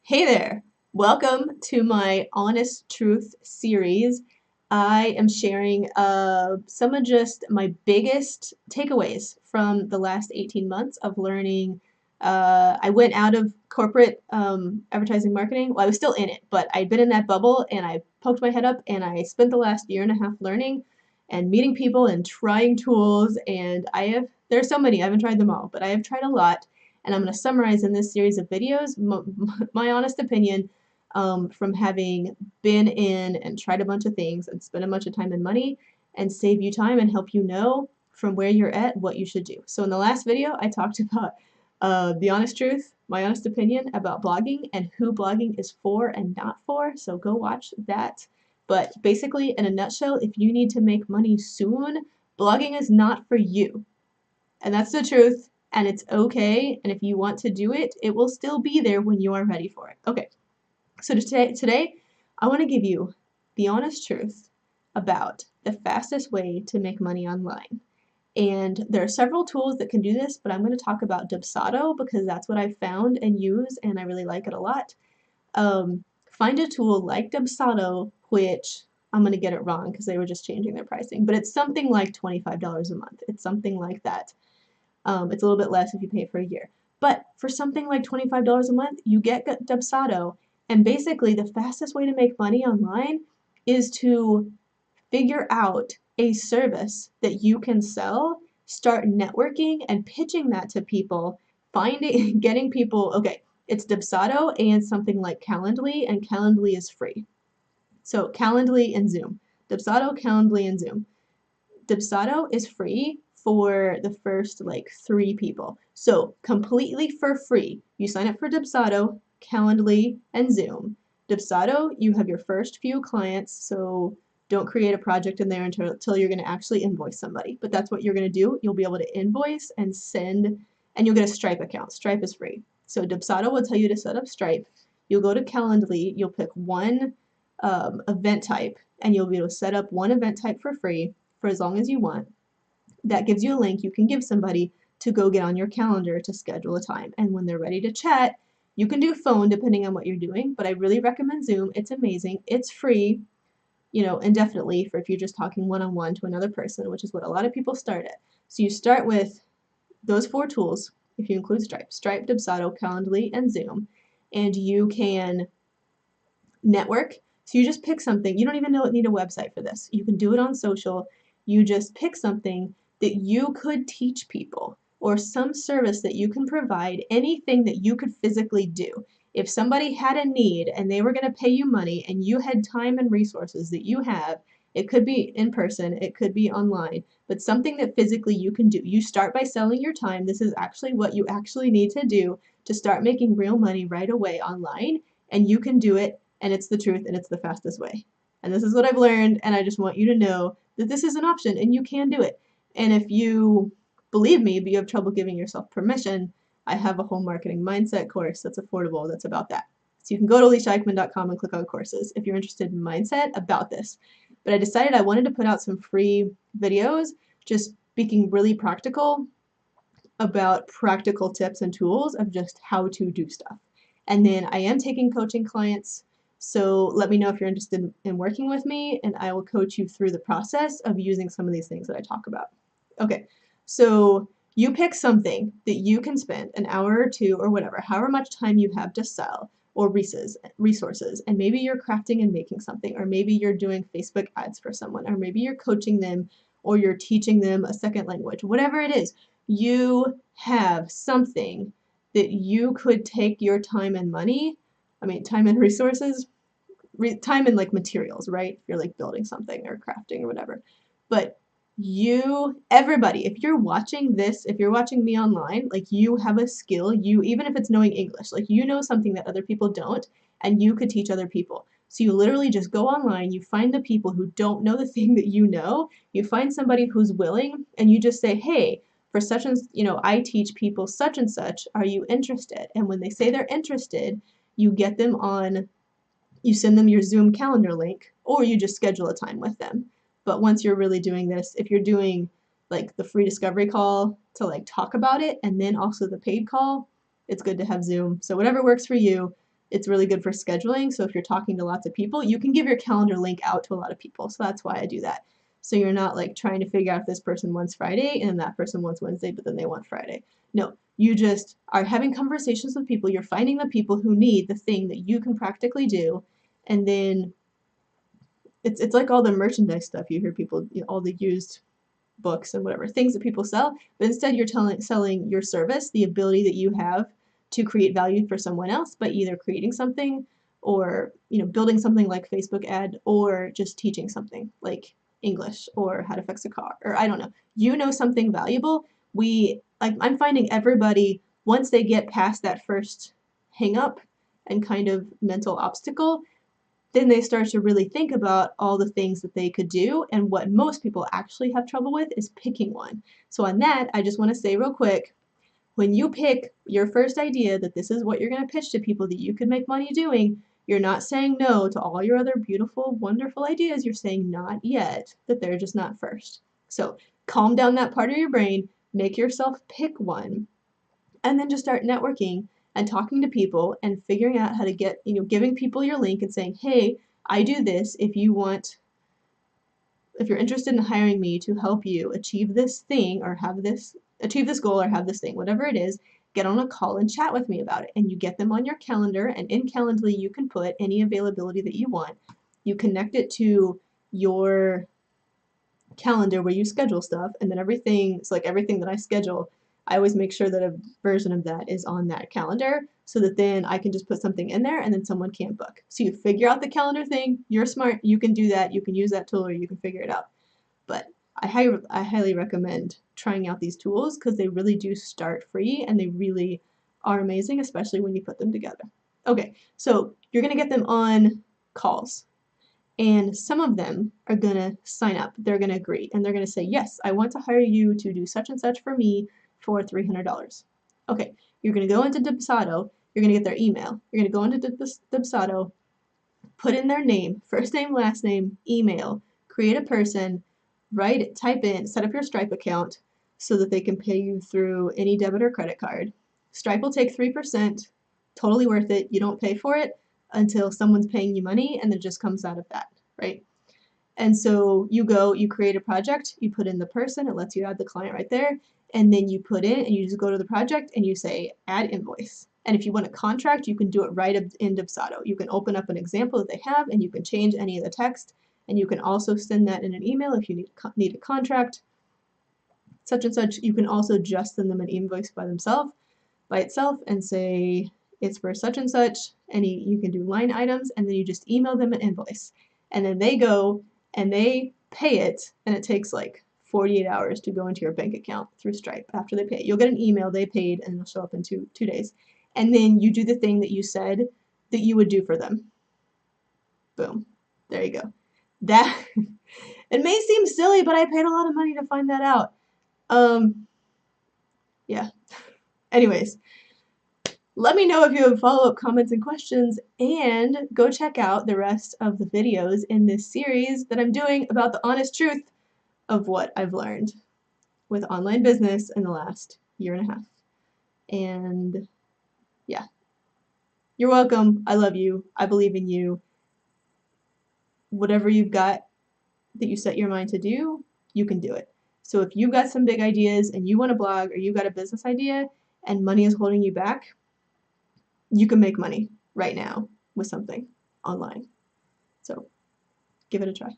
Hey there! Welcome to my Honest Truth series. I am sharing some of just my biggest takeaways from the last 18 months of learning. I went out of corporate advertising marketing. Well, I was still in it, but I'd been in that bubble and I poked my head up and I spent the last year and a half learning and meeting people and trying tools. And there are so many, I haven't tried them all, but I have tried a lot, and I'm going to summarize in this series of videos my honest opinion from having been in and tried a bunch of things and spent a bunch of time and money and save you time and help you know from where you're at what you should do. So in the last video, I talked about the honest truth, my honest opinion about blogging and who blogging is for and not for. So go watch that. But basically, in a nutshell, if you need to make money soon, blogging is not for you. And that's the truth, and it's okay. And if you want to do it, it will still be there when you are ready for it. Okay, so today I want to give you the honest truth about the fastest way to make money online. And there are several tools that can do this, but I'm going to talk about Dubsado because that's what I found and use, and I really like it a lot. Find a tool like Dubsado, which I'm going to get it wrong because they were just changing their pricing, but it's something like $25 a month. It's something like that. It's a little bit less if you pay for a year. But for something like $25 a month, you get Dubsado. And basically, the fastest way to make money online is to figure out a service that you can sell, start networking and pitching that to people, getting people, okay, it's Dubsado and something like Calendly, and Calendly is free. So Calendly and Zoom. Dubsado, Calendly, and Zoom. Dubsado is free for the first like 3 people. So completely for free. You sign up for Dubsado, Calendly, and Zoom. Dubsado, you have your first few clients, so don't create a project in there until you're going to actually invoice somebody. But that's what you're going to do. You'll be able to invoice and send, and you'll get a Stripe account. Stripe is free. So Dubsado will tell you to set up Stripe. You'll go to Calendly, you'll pick one event type, and you'll be able to set up one event type for free for as long as you want. That gives you a link you can give somebody to go get on your calendar to schedule a time. And when they're ready to chat, you can do phone depending on what you're doing, but I really recommend Zoom. It's amazing. It's free, indefinitely for if you're just talking one-on-one to another person, which is what a lot of people start at. So you start with those 4 tools, if you include Stripe, Dubsado, Calendly, and Zoom, and you can network. So you just pick something. You don't even need a website for this. You can do it on social. You just pick something that you could teach people or some service that you can provide, anything that you could physically do. If somebody had a need and they were going to pay you money and you had time and resources that you have, it could be in person, it could be online, but something that physically you can do. You start by selling your time. This is actually what you actually need to do to start making real money right away online, and you can do it, and it's the truth, and it's the fastest way. And this is what I've learned, and I just want you to know that this is an option, and you can do it. And if you believe me, but you have trouble giving yourself permission, I have a whole marketing mindset course that's affordable that's about that. So you can go to aliciaeichmann.com and click on courses if you're interested in mindset about this. But I decided I wanted to put out some free videos just speaking really practical about practical tips and tools of just how to do stuff. And then I am taking coaching clients, so let me know if you're interested in working with me, and I will coach you through the process of using some of these things that I talk about. Okay, so you pick something that you can spend an hour or 2 or whatever, however much time you have to sell or resources, and maybe you're crafting and making something, or maybe you're doing Facebook ads for someone, or maybe you're coaching them, or you're teaching them a second language, whatever it is. You have something that you could take your time and money, time and resources, time and like materials, right? If you're like building something or crafting or whatever. But everybody, if you're watching this, if you're watching me online, like you have a skill, even if it's knowing English, like you know something that other people don't, and you could teach other people. So you literally just go online, you find the people who don't know the thing that you know, you find somebody who's willing, and you just say, hey, for such and, I teach people such and such, are you interested? And when they say they're interested, you get them on, you send them your Zoom calendar link, or you just schedule a time with them. But once you're really doing this, if you're doing like the free discovery call to like talk about it, and then also the paid call, it's good to have Zoom. So whatever works for you, It's really good for scheduling. So if you're talking to lots of people, you can give your calendar link out to a lot of people. So that's why I do that. So you're not like trying to figure out if this person wants Friday and that person wants Wednesday, but then they want Friday. No, you just are having conversations with people. You're finding the people who need the thing that you can practically do. And then it's like all the merchandise stuff you hear people, all the used books and whatever things that people sell, but instead you're selling your service, the ability that you have to create value for someone else by either creating something or building something like Facebook ad, or just teaching something like English or how to fix a car, or I don't know, something valuable. I'm finding everybody, once they get past that first hang up and kind of mental obstacle, then they start to really think about all the things that they could do. And what most people actually have trouble with is picking one. So on that, I just want to say real quick, when you pick your first idea that this is what you're going to pitch to people that you could make money doing, you're not saying no to all your other beautiful, wonderful ideas. You're saying not yet, that they're just not first. So calm down that part of your brain, make yourself pick one, and then just start networking and talking to people and figuring out how to get, giving people your link and saying, hey, I do this. If you're interested in hiring me to help you achieve this thing or achieve this goal or have this thing, whatever it is, get on a call and chat with me about it. And you get them on your calendar, and in Calendly, you can put any availability that you want. You connect it to your calendar where you schedule stuff, and then everything that I schedule, I always make sure that a version of that is on that calendar, so that then I can just put something in there and then someone can't book. So you figure out the calendar thing, you're smart, you can do that, you can use that tool, or you can figure it out. But I highly recommend trying out these tools, because they really do start free and they really are amazing, especially when you put them together. Okay, so you're gonna get them on calls. And some of them are going to sign up. They're going to agree. And they're going to say, yes, I want to hire you to do such and such for me for $300. Okay, you're going to go into Dubsado. You're going to get their email. You're going to go into Dubsado, put in their name, first name, last name, email, create a person, type in, set up your Stripe account so that they can pay you through any debit or credit card. Stripe will take 3%, totally worth it. You don't pay for it until someone's paying you money, and it just comes out of that, right? And so you create a project, you put in the person, it lets you add the client right there, and then you put in, and you just go to the project and you say add invoice. And if you want a contract, you can do it right in Dubsado. You can open up an example that they have, and you can change any of the text, and you can also send that in an email if you need a contract, such and such. You can also just send them an invoice by itself, and say it's for such and such, and you can do line items, and then you just email them an invoice, and then they go and they pay it, and it takes like 48 hours to go into your bank account through Stripe. After they pay it, you'll get an email they paid, and it'll show up in two days, and then you do the thing that you said that you would do for them. Boom, there you go. That it may seem silly, but I paid a lot of money to find that out. Yeah. Anyways, let me know if you have follow-up comments and questions, and go check out the rest of the videos in this series that I'm doing about the honest truth of what I've learned with online business in the last year and a half. And yeah, you're welcome. I love you. I believe in you. Whatever you've got that you set your mind to do, you can do it. So if you've got some big ideas and you want to blog, or you got a business idea and money is holding you back, you can make money right now with something online. So give it a try.